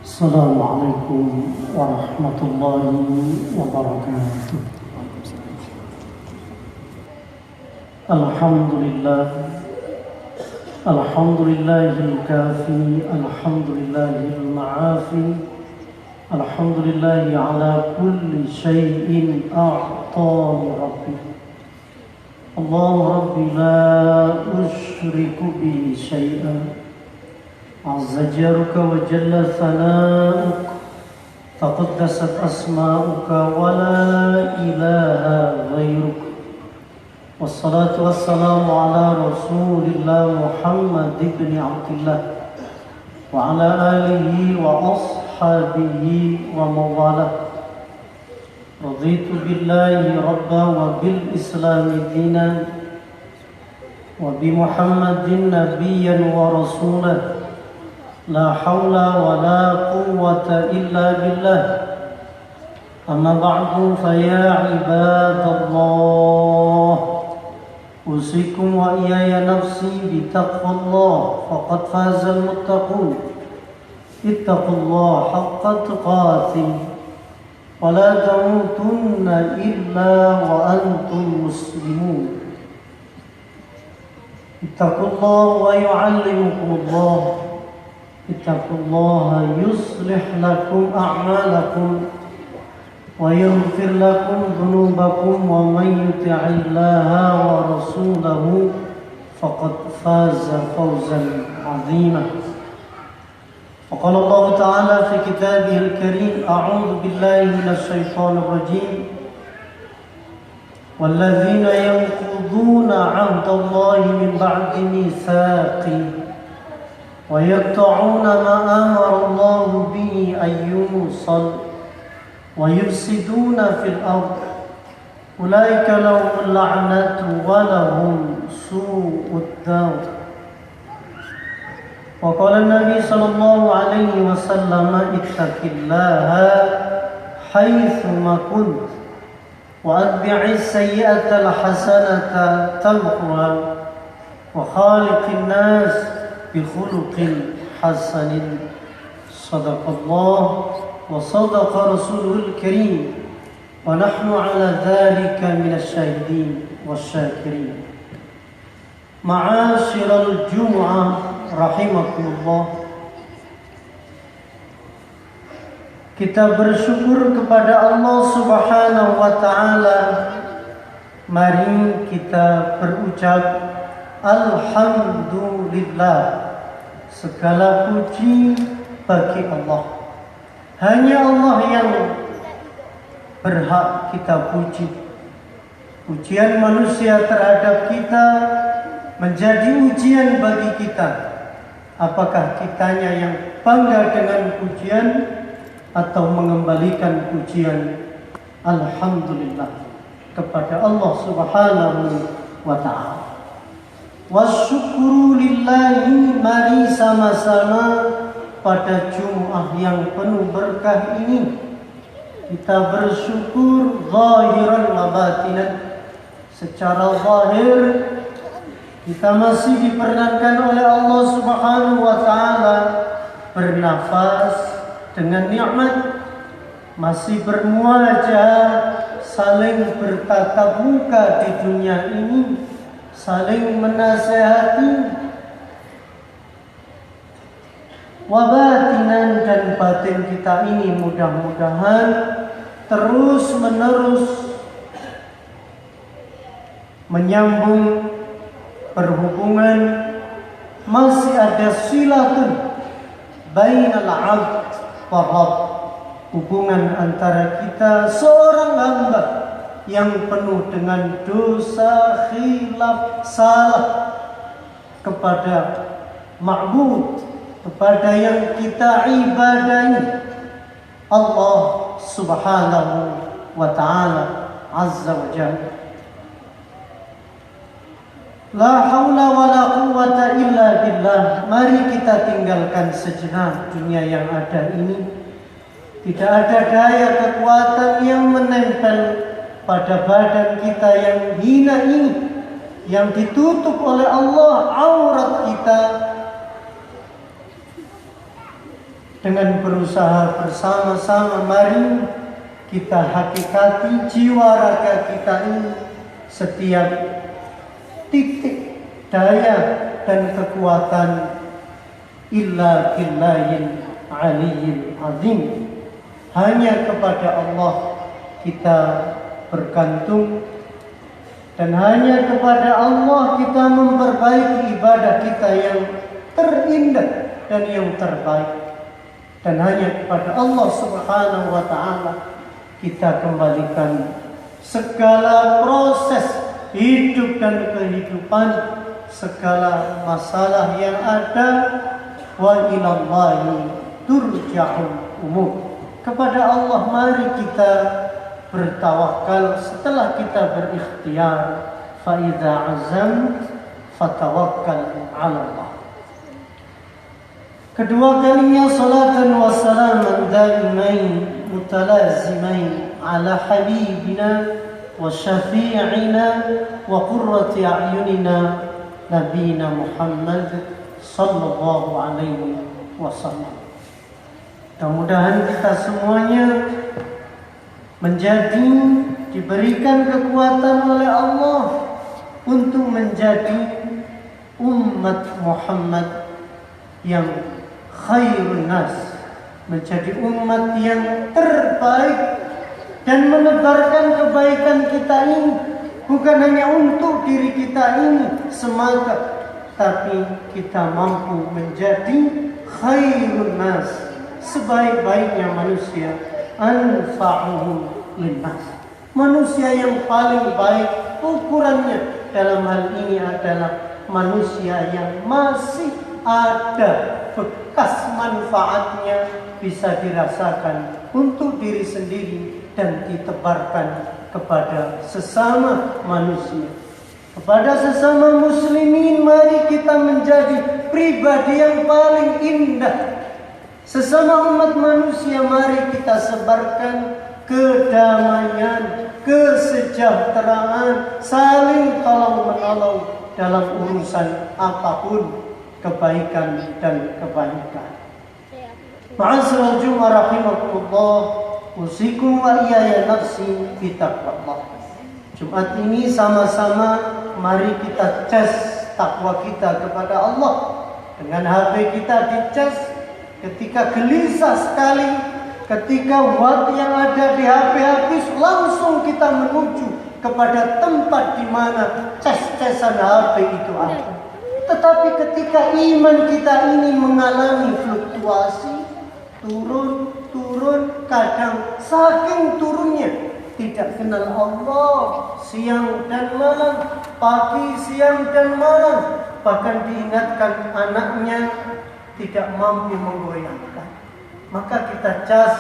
Assalamualaikum warahmatullahi wabarakatuh. Alhamdulillah, alhamdulillahil kafi, alhamdulillahil ma'afi, alhamdulillahi ala kulli syai'in a'tani rabbi. Allahu rabbi la usyriku bihi syai'an. عز جارك وجل ثناؤك تقدست أسماؤك ولا إله غيرك والصلاة والسلام على رسول الله محمد بن عبد الله وعلى آله وأصحابه وموالاه رضيت بالله ربا وبالإسلام دينا وبمحمد نبيا ورسولا لا حول ولا قوة إلا بالله أما بعد فيا عباد الله أوصيكم وإياي نفسي بتقوى الله فقد فاز المتقون اتقوا الله حق تقاته ولا تموتن إلا وأنتم مسلمون اتقوا الله ويعلمكم الله اتقوا الله يصلح لكم أعمالكم ويغفر لكم ذنوبكم ومن يطع الله ورسوله فقد فاز فوزا عظيما. وقال الله تعالى في كتابه الكريم أعوذ بالله من الشيطان الرجيم والذين ينقضون عهد الله من بعد ميثاقه ويقطعون ما أمر الله به أن يوصل ويفسدون في الأرض أولئك لهم اللعنة ولهم سوء الدار. وقال النبي صلى الله عليه وسلم اتق الله حيثما كنت وأتبع السيئة الحسنة تمحها وخالق الناس بخلق حسن. صدق الله وصدق رسوله الكريم ونحن على ذلك من الشاهدين والشاكرين. معاشر الجمعة رحمكم الله, kita bersyukur kepada Allah Subhanahu wa taala. Mari kita berucap alhamdulillah, segala puji bagi Allah. Hanya Allah yang berhak kita puji. Pujian manusia terhadap kita menjadi ujian bagi kita. Apakah kitanya yang bangga dengan pujian atau mengembalikan pujian alhamdulillah kepada Allah Subhanahu wa ta'ala. Wasyukuru lillahi, mari sama-sama pada Jumat yang penuh berkah ini kita bersyukur zahiran wa batinan. Secara zahir kita masih diperkenankan oleh Allah Subhanahu wa taala bernafas dengan nikmat, masih bermuajah, saling bertatap muka di dunia ini, saling menasehati. Wabatinan, dan batin kita ini mudah-mudahan terus menerus menyambung berhubungan, masih ada silatun bainal abd wa rabb, hubungan antara kita seorang hamba yang penuh dengan dosa, khilaf, salah kepada ma'bud, kepada yang kita ibadahi, Allah Subhanahu wa ta'ala azza wa jalla. La haula wa la quwwata illa billah. Mari kita tinggalkan sejenak dunia yang ada ini. Tidak ada daya kekuatan yang menempel pada badan kita yang hina ini, yang ditutup oleh Allah aurat kita. Dengan berusaha bersama-sama, mari kita hakikati jiwa raga kita ini, setiap titik daya dan kekuatan illa billahil aliyyil azim. Hanya kepada Allah kita bergantung, dan hanya kepada Allah kita memperbaiki ibadah kita yang terindah dan yang terbaik. Dan hanya kepada Allah Subhanahu wa ta'ala kita kembalikan segala proses hidup dan kehidupan, segala masalah yang ada. Wa ilallahi turja'ul umur. Kepada Allah mari kita bertawakal setelah kita berikhtiar. Fa idza azam fatawakkal 'ala Allah. Kedua kalinya salatan wa salaman daimain mutalazimain ala habibina wa syafi'ina wa qurrati a'yunina nabiyina Muhammad sallallahu alaihi wasallam. Mudah-mudahan kita semuanya menjadi diberikan kekuatan oleh Allah untuk menjadi umat Muhammad yang khairun nas, menjadi umat yang terbaik dan menebarkan kebaikan kita ini bukan hanya untuk diri kita ini semata, tapi kita mampu menjadi khairun nas, sebaik-baiknya manusia, anfa'uhum linnas, manusia yang paling baik. Ukurannya dalam hal ini adalah manusia yang masih ada bekas manfaatnya, bisa dirasakan untuk diri sendiri dan ditebarkan kepada sesama manusia. Kepada sesama muslimin, mari kita menjadi pribadi yang paling indah. Sesama umat manusia, mari kita sebarkan kedamaian, kesejahteraan, saling tolong-menolong dalam urusan apapun, kebaikan dan kebaikan. Ma'asyiral Jumat rahimakumullah, usikum wa iyaya nafsi bi taqwallah. Jumat ini sama-sama mari kita cas takwa kita kepada Allah. Dengan HP kita dicas. Ketika gelisah sekali, ketika watt yang ada di HP habis, langsung kita menuju kepada tempat di mana cas-casan HP itu ada. Tetapi ketika iman kita ini mengalami fluktuasi, turun, kadang saking turunnya tidak kenal Allah, siang dan malam, pagi, siang dan malam, bahkan diingatkan anaknya tidak mampu menggoyahkan. Maka kita cas,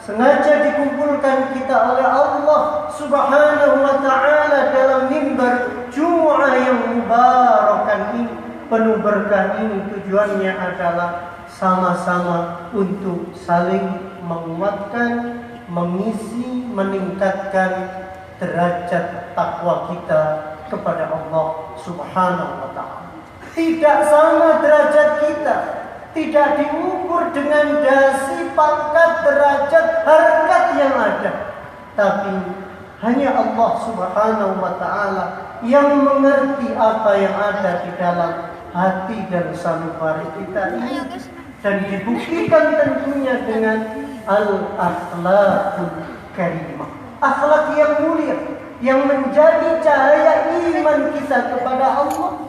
sengaja dikumpulkan kita oleh Allah Subhanahu wa ta'ala dalam mimbar Jumu'ah yang mubarakan ini, penuh berkah ini. Tujuannya adalah sama-sama untuk saling menguatkan, mengisi, meningkatkan derajat takwa kita kepada Allah Subhanahu wa ta'ala. Tidak sama derajat kita, tidak diukur dengan dasi, pangkat, derajat, harkat yang ada, tapi hanya Allah Subhanahu wa ta'ala yang mengerti apa yang ada di dalam hati dan sanubari kita ini. Dan dibuktikan tentunya dengan al-akhlaqul karimah, akhlak yang mulia yang menjadi cahaya iman kita kepada Allah.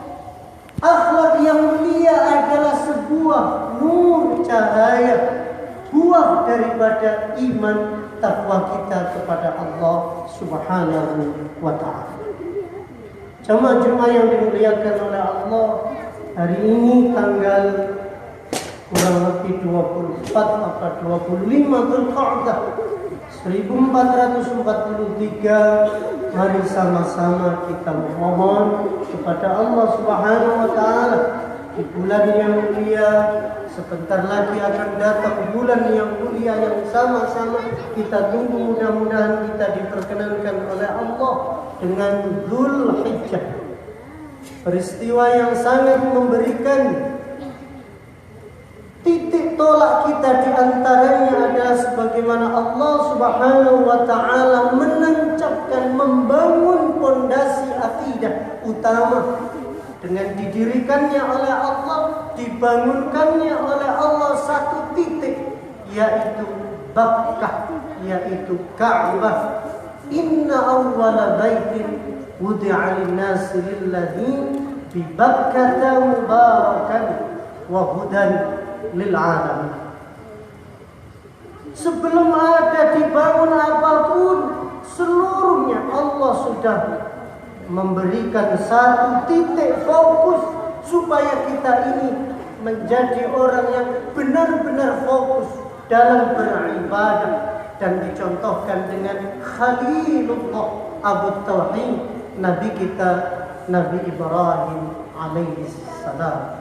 Akhlak yang mulia adalah sebuah nur, cahaya, buah daripada iman takwa kita kepada Allah Subhanahu wa ta'ala. Jemaah-jemaah yang dimuliakan oleh Allah, hari ini tanggal kurang lebih 24 atau 25 Dzulqa'dah 1443, mari sama-sama kita memohon kepada Allah Subhanahu wa ta'ala. Di bulan yang mulia, sebentar lagi akan datang bulan yang mulia yang sama-sama kita tunggu. Mudah-mudahan kita diperkenankan oleh Allah dengan Dzulhijjah, peristiwa yang sangat memberikan titik tolak kita di Subhanahu wa ta'ala menancapkan, membangun pondasi akidah utama dengan didirikannya oleh Allah, dibangunkannya oleh Allah satu titik, yaitu Bakkah, yaitu Ka'bah. Inna awwala baitin wudi'a lin-nasi lilladzi bi Bakkata mubarakan wa hudan lil alamin. Sebelum ada dibangun apapun, seluruhnya Allah sudah memberikan satu titik fokus supaya kita ini menjadi orang yang benar-benar fokus dalam beribadah, dan dicontohkan dengan Khalilullah Abu Tauhid, Nabi kita Nabi Ibrahim alaihi salam.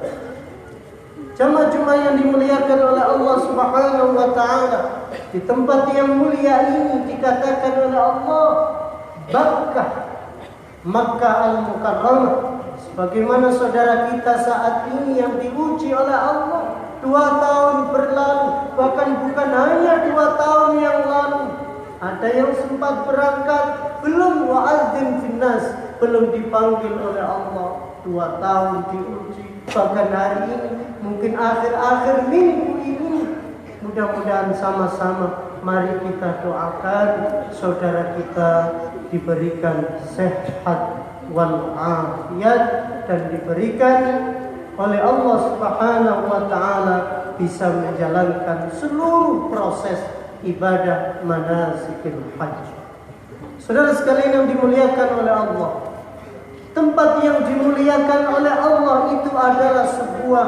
Jamaah-jamaah yang dimuliakan oleh Allah Subhanahu wa ta'ala, di tempat yang mulia ini dikatakan oleh Allah Bakkah, Makkah al-Mukarramah. Sebagaimana saudara kita saat ini yang diuji oleh Allah 2 tahun berlalu, bahkan bukan hanya 2 tahun yang lalu, ada yang sempat berangkat belum wa'adzin finnas, belum dipanggil oleh Allah, 2 tahun diuji. Bahkan hari ini, mungkin akhir-akhir minggu ini, mudah-mudahan sama-sama mari kita doakan saudara kita diberikan sehat wal afiat, dan diberikan oleh Allah Subhanahu wa ta'ala bisa menjalankan seluruh proses ibadah manasikil haji. Saudara sekalian yang dimuliakan oleh Allah, tempat yang dimuliakan oleh Allah itu adalah sebuah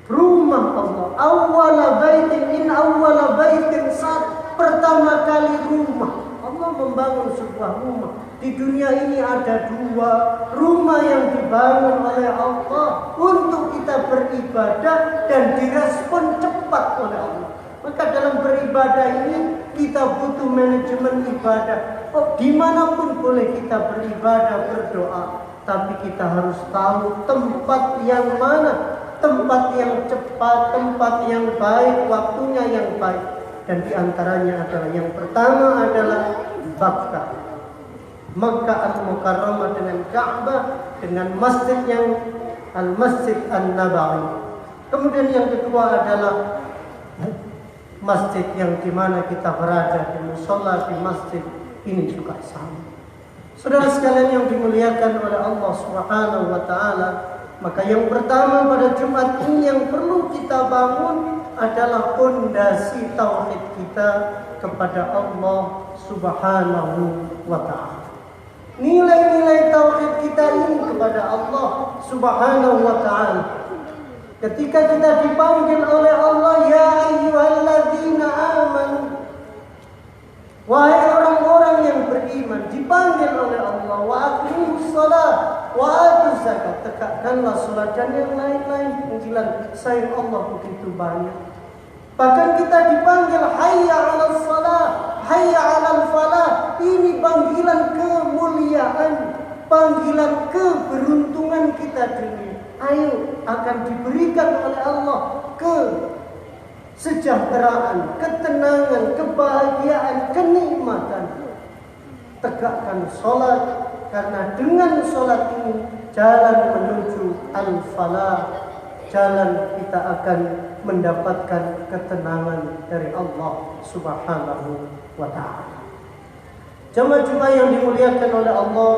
rumah Allah. Awwala baitin, saat pertama kali rumah. Allah membangun sebuah rumah. Di dunia ini ada 2 rumah yang dibangun oleh Allah untuk kita beribadah dan direspon cepat oleh Allah. Maka dalam beribadah ini kita butuh manajemen ibadah. Dimanapun boleh kita beribadah, berdoa, tapi kita harus tahu tempat yang mana, tempat yang cepat, tempat yang baik, waktunya yang baik. Dan diantaranya adalah yang pertama adalah Bakkah, Makkah al-Mukarramah dengan Ka'bah, dengan masjid yang Al-Masjid An-Nabawi. Kemudian yang kedua adalah masjid yang dimana kita berada, di musola, di masjid ini juga sama. Saudara sekalian yang dimuliakan oleh Allah Subhanahu wa ta'ala, maka yang pertama pada Jumat ini yang perlu kita bangun adalah pondasi tauhid kita kepada Allah Subhanahu wa ta'ala. Nilai-nilai tauhid kita ini kepada Allah Subhanahu wa ta'ala. Ketika kita dipanggil oleh Allah, ya ayyuhalladzina amanu, wahai orang-orang yang beriman, dipanggil oleh Allah, wa aqimus shalah wa atuz zakat, tegakkanlah salat, dan yang lain-lain panggilan sayang Allah begitu banyak. Bahkan kita dipanggil hayya 'alas shalah, hayya 'alal falah. Ini panggilan kemuliaan, panggilan keberuntungan kita dunia. Ayo, akan diberikan oleh Allah kesejahteraan, ketenangan, kebahagiaan, kenikmatan. Tegakkan sholat, karena dengan sholat ini jalan menuju al-falah, jalan kita akan mendapatkan ketenangan dari Allah Subhanahu wa ta'ala. Jemaah-jemaah yang dimuliakan oleh Allah,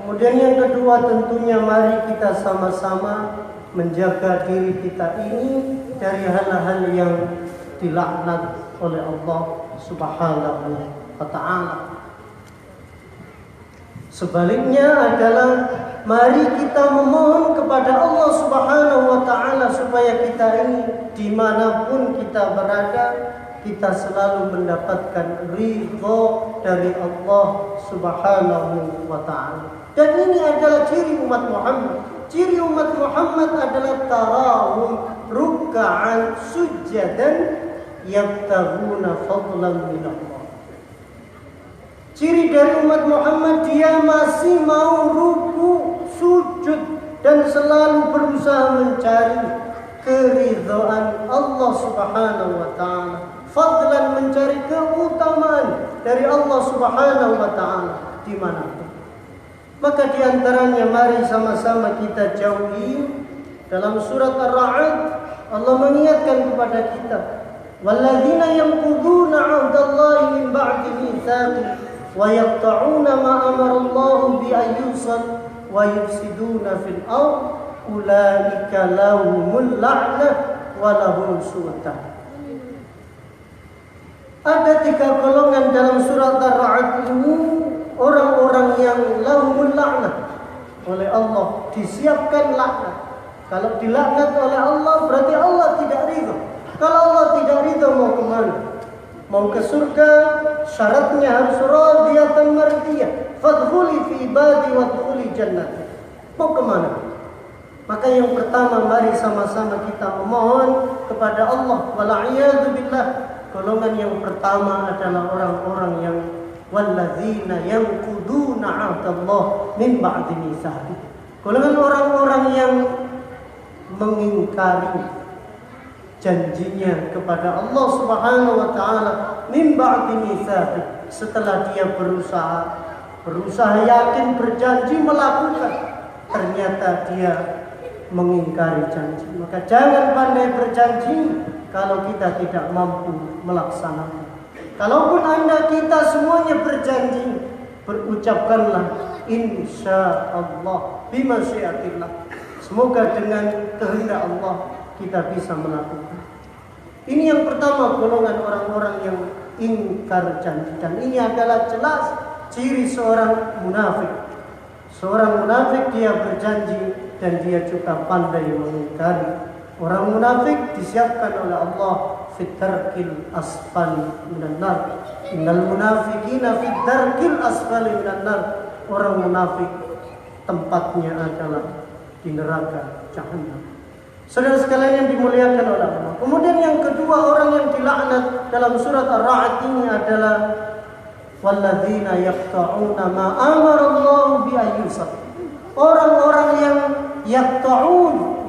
kemudian yang kedua tentunya mari kita sama-sama menjaga diri kita ini dari hal-hal yang dilaknat oleh Allah Subhanahu wa ta'ala. Sebaliknya adalah mari kita memohon kepada Allah Subhanahu wa ta'ala supaya kita ini dimanapun kita berada, kita selalu mendapatkan ridho dari Allah Subhanahu wa ta'ala. Dan ini adalah ciri umat Muhammad. Ciri umat Muhammad adalah tarahum ruk'an sujadan yabtaghuna fadlan min Allah. Ciri dari umat Muhammad, dia masih mau ruku, sujud, dan selalu berusaha mencari keridhaan Allah Subhanahu wa ta'ala. fadlan, mencari keutamaan dari Allah Subhanahu wa taala dimanapun. Maka diantaranya mari sama-sama kita jauhi. Dalam surat Ar-Ra'd Allah mengingatkan kepada kita, walladzina yanquduna 'ahdallahi min ba'di mitsaqih wa yaqta'una ma amara Allahu bi ayyusal wa yufsiduna fil ardh ulaika lahumul la'nah wa lahum su'ud. Ada 3 golongan dalam surat Ar-Ra'd ini, orang-orang yang lahumul la'nah, oleh Allah disiapkan laknat. Kalau dilaknat oleh Allah berarti Allah tidak ridho. Kalau Allah tidak ridho mau kemana? Mau ke surga, syaratnya harus radiyatan mardiyah. Fadkhuli fi ibadi wadkhuli jannati. Mau kemana? Maka yang pertama mari sama-sama kita memohon kepada Allah. Wal'iyadu billah. Golongan yang pertama adalah orang-orang yang walladzina yanquduna 'ahdallahi min ba'di mitsaqih. Golongan orang-orang yang mengingkari janjinya kepada Allah Subhanahu wa taala min ba'di mitsaqih, setelah dia berusaha yakin berjanji melakukan, ternyata dia mengingkari janji. Maka jangan pandai berjanji kalau kita tidak mampu melaksanakan. Kalaupun Anda kita semuanya berjanji, berucapkanlah insyaallah bimasyiatillah. Semoga dengan kehendak Allah kita bisa melakukan. Ini yang pertama, golongan orang-orang yang ingkar janji. Dan ini adalah jelas ciri seorang munafik. Seorang munafik dia berjanji dan dia juga pandai mengingkari. Orang munafik disiapkan oleh Allah fitarkil asfal minan nar. Innal munafiqina fitarkil asfal minan nar. Orang munafik tempatnya adalah di neraka Jahannam. Saudara sekalian yang dimuliakan oleh Allah. Kemudian yang kedua, orang yang dilaknat dalam surat Ar-Ra'd ini adalah walladzina yaqta'una ma amara Allah bi ayyusal. Orang-orang yang yaqta'un,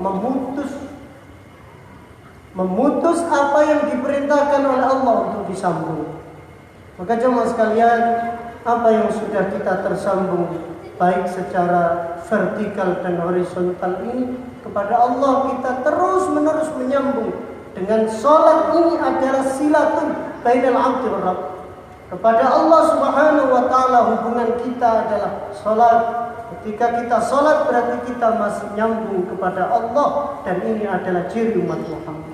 memutus apa yang diperintahkan oleh Allah untuk disambung. Maka jemaah sekalian, apa yang sudah kita tersambung baik secara vertikal dan horizontal ini kepada Allah, kita terus menerus menyambung dengan salat. Ini adalah silatun bainal 'abdi wa rabb. Kepada Allah Subhanahu wa taala hubungan kita adalah salat. Ketika kita salat berarti kita masih nyambung kepada Allah, dan ini adalah ciri umat Muhammad.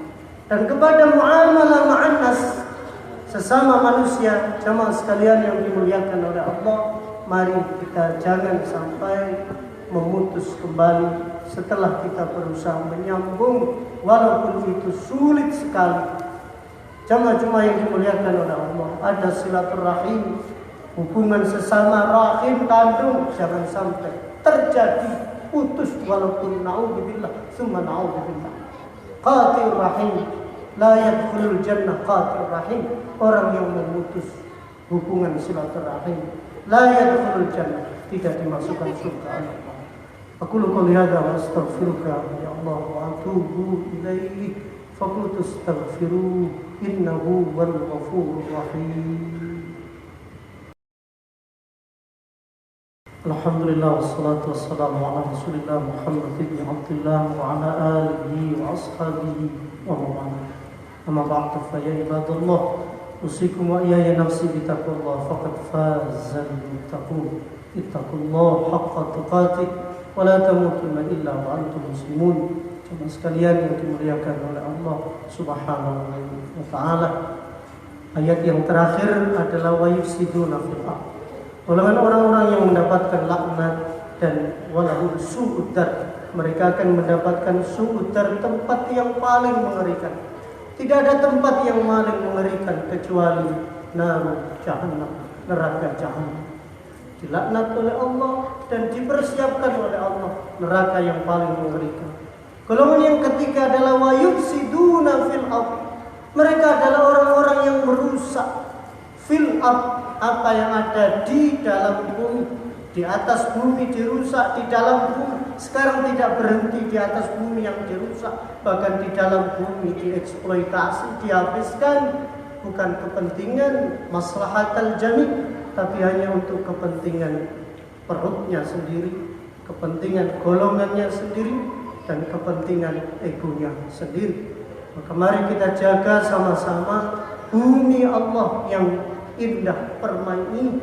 Dan kepada muamalah ma'an nas, sesama manusia, jemaah sekalian yang dimuliakan oleh Allah, mari kita jangan sampai memutus kembali setelah kita berusaha menyambung, walaupun itu sulit sekali. Jemaah-jemaah yang dimuliakan oleh Allah, ada silaturahim, hubungan sesama rahim kandung, jangan sampai terjadi putus, walaupun naudzubillah summa naudzubillah. Qatir rahim la yadkhulul jannah. Qatir rahim, orang yang memutus hubungan silaturahim, la yadkhulul jannah, tidak dimasukkan surga Allah. Aku qouli hadza wa astaghfiruka ya Allah wa atubu ilaihi faqul tastaghfiru innahu wal ghafurur rahim. Alhamdulillah wassalatu wassalamu ala Rasulillah Muhammad ibn Abdullah wa ala alihi wa ashabihi wa man. Amma ba'du, fa ya ibadallah, usikum wa iyaya nafsi bitaqwallah faqad fazal muttaqun. Ittaqullah haqqa tuqatih wa la tamutunna illa wa antum muslimun. Jemaah sekalian yang dimuliakan oleh Allah Subhanahu wa taala, ayat yang terakhir adalah wa yufsiduna fil ardh. Golongan orang-orang yang mendapatkan laknat dan walahum su'ud dar, mereka akan mendapatkan su'ud dar, tempat yang paling mengerikan. Tidak ada tempat yang paling mengerikan kecuali naru jahannam, neraka jahannam. Dilaknat oleh Allah dan dipersiapkan oleh Allah neraka yang paling mengerikan. Golongan yang ketiga adalah wa yufsiduna fil ardh. Mereka adalah orang-orang yang merusak fil ardh, apa yang ada di dalam bumi. Di atas bumi dirusak, di dalam bumi. Sekarang tidak berhenti di atas bumi yang dirusak, bahkan di dalam bumi dieksploitasi, dihabiskan bukan kepentingan maslahatal jami', tapi hanya untuk kepentingan perutnya sendiri, kepentingan golongannya sendiri, dan kepentingan egonya sendiri. Maka mari kita jaga sama-sama bumi Allah yang indah permai ini,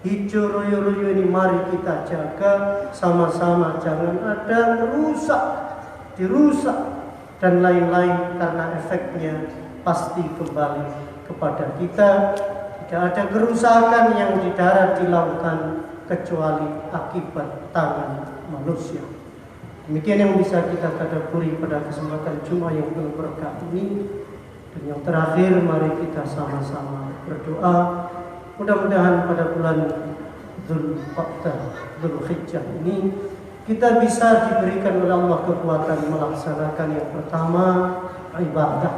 hijau royo-royo ini, mari kita jaga sama-sama. Jangan ada dirusak dan lain-lain, karena efeknya pasti kembali kepada kita. Tidak ada kerusakan yang di darat, di lautan, kecuali akibat tangan manusia. Demikian yang bisa kita tadabburi pada kesempatan Jumat yang penuh berkah ini. Dan yang terakhir, mari kita sama-sama berdoa. Mudah-mudahan pada bulan Dzulhijjah ini kita bisa diberikan oleh Allah kekuatan melaksanakan yang pertama, ibadah.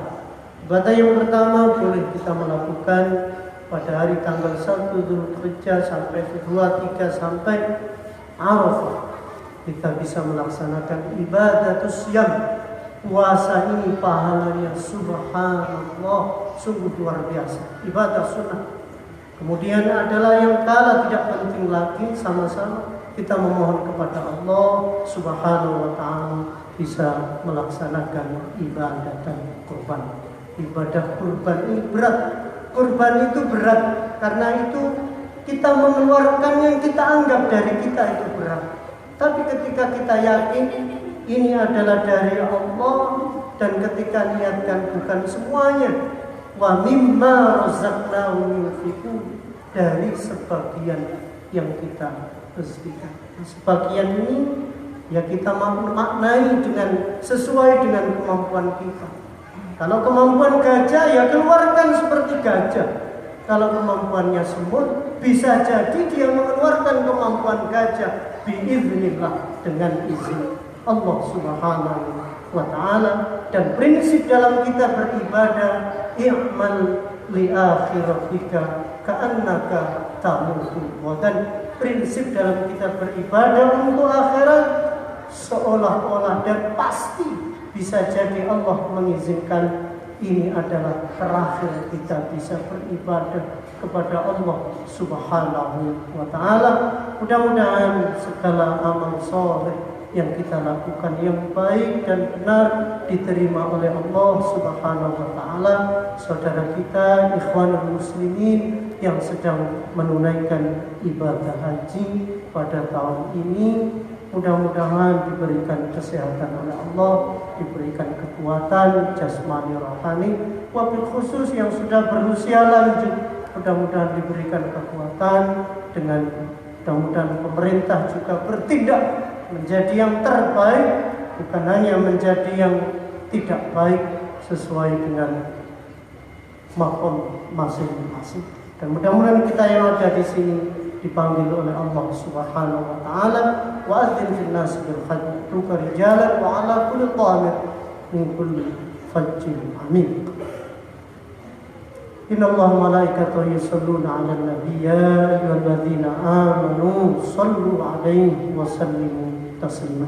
Ibadah yang pertama boleh kita melakukan pada hari tanggal 1 Dzulhijjah sampai 2, 3 sampai Arafah. Kita bisa melaksanakan ibadatus syam. Puasa ini pahalanya subhanallah, sungguh luar biasa. Ibadah sunnah. Kemudian adalah yang kalah tidak penting lagi, sama-sama kita memohon kepada Allah Subhanahu wa ta'ala bisa melaksanakan ibadah dan kurban. Ibadah kurban ini berat. Kurban itu berat karena itu kita mengeluarkan yang kita anggap dari kita itu berat. Tapi ketika kita yakin ini adalah dari Allah, dan ketika niatkan bukan semuanya, wa mimma razaqnahum yunfiqun, dari sebagian yang kita rezekikan. Sebagian ini ya kita maknai dengan sesuai dengan kemampuan kita. Kalau kemampuan gajah ya keluarkan seperti gajah. Kalau kemampuannya semut, bisa jadi dia mengeluarkan kemampuan gajah biiznillah, dengan izin Allah Subhanahu wa ta'ala. Dan prinsip dalam kita beribadah, i'mal li akhiratika ka'annaka tamutu. Dan prinsip dalam kita beribadah untuk akhirat seolah-olah dan pasti bisa jadi Allah mengizinkan ini adalah terakhir kita bisa beribadah kepada Allah Subhanahu wa ta'ala. Mudah-mudahan segala amal soleh yang kita lakukan yang baik dan benar diterima oleh Allah Subhanahu wa ta'ala. Saudara kita ikhwanul muslimin yang sedang menunaikan ibadah haji pada tahun ini, mudah-mudahan diberikan kesehatan oleh Allah, diberikan kekuatan jasmani rohani. Wabil khusus yang sudah berusia lanjut, mudah-mudahan diberikan kekuatan, dengan mudah-mudahan pemerintah juga bertindak menjadi yang terbaik, bukan hanya menjadi yang tidak baik, sesuai dengan makom masing-masing. Dan mudah-mudahan kita yang ada di sini dipanggil oleh Allah Subhanahu wa ta'ala. Wa adzin fil nas bil hajj tuka rijalan wa ala kulli dhamir min kulli fajjin amin. Inna Allah malaikatahu yusalluna 'alan nabiy ya ayyuhalladzina amanu sallu 'alaihi wa sallimu taslima.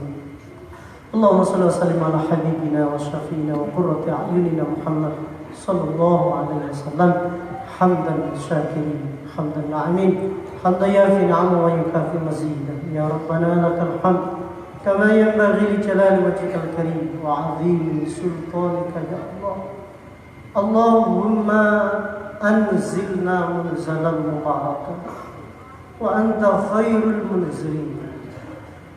Allahumma shalli wa sallim ala habibina wa syafiina wa qurrati a'yunina Muhammad sallallahu alaihi wasallam. Hamdan syakirin, hamdan amin, hamdan yafi ni'ama wa yukafi mazida. Ya Rabbana lakal hamd kama yanbaghi li jalali wajhikal karim wa 'azimi sultanika ya Allah. Allahumma anzilna munzalan mubarakan wa anta khairul munzilin.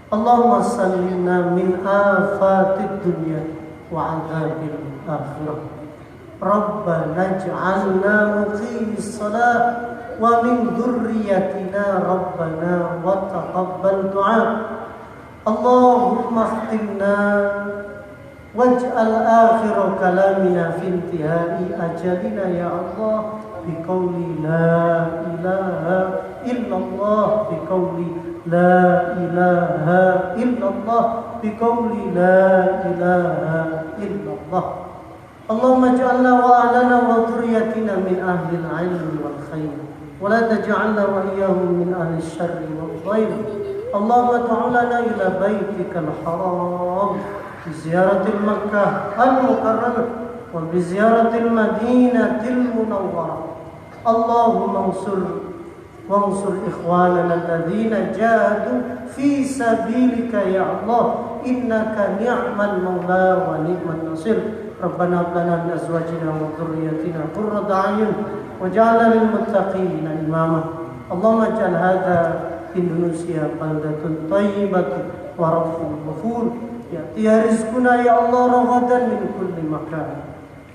Allahumma sallimna min afatid dunya wa 'adzabil akhirah. Rabbana ij'alna muqimis salat wa min dhurriyyatina Rabbana wa taqabbal du'a. Allahumma khtimna waj'al akhir kalamina fi intihai ajalina ya Allah biqauli la ilaha illallah, biqauli la ilaha illallah, biqauli la ilaha illallah. Allahumma ij'alna wa ahlana wa dhurriyyatina min ahli al-'ilmi wal khair wa la taj'alna wa iyyahum min ahli asy-syarri wal dhair. Allahumma ta'alana ila baitikal haram bi ziyaratil Makkah al-Mukarramah وبزيارة المدينة المنورة. اللهم وانصر إخواننا الذين جاهدوا في سبيلك يا الله إنك نعم المولى ونعم النصير. ربنا هب لنا من أزواجنا وذريتنا قرة أعين واجعلنا للمتقين إماما. اللهم اجعل هذا إندونيسيا بلدة طيبة ورب غفور يأتيها رزقنا يا الله رغدا من كل مكان.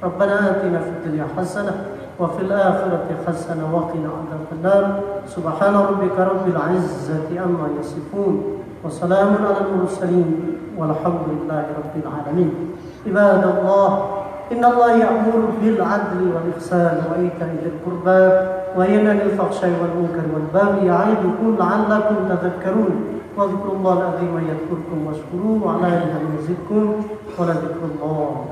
ربنا آتنا في الدنيا حسنة وفي الآخرة حسنة وقنا عذاب النار. سبحان ربك رب العزة عما يصفون وسلام على المرسلين والحمد لله رب العالمين. عباد الله إن الله يأمر بالعدل والإحسان وإيتاء ذي القربى وينهى عن الفحشاء والمنكر والبغي يعظكم لعلكم تذكرون. واذكروا الله العظيم يذكركم واشكروه على نعمه يزدكم ولذكر الله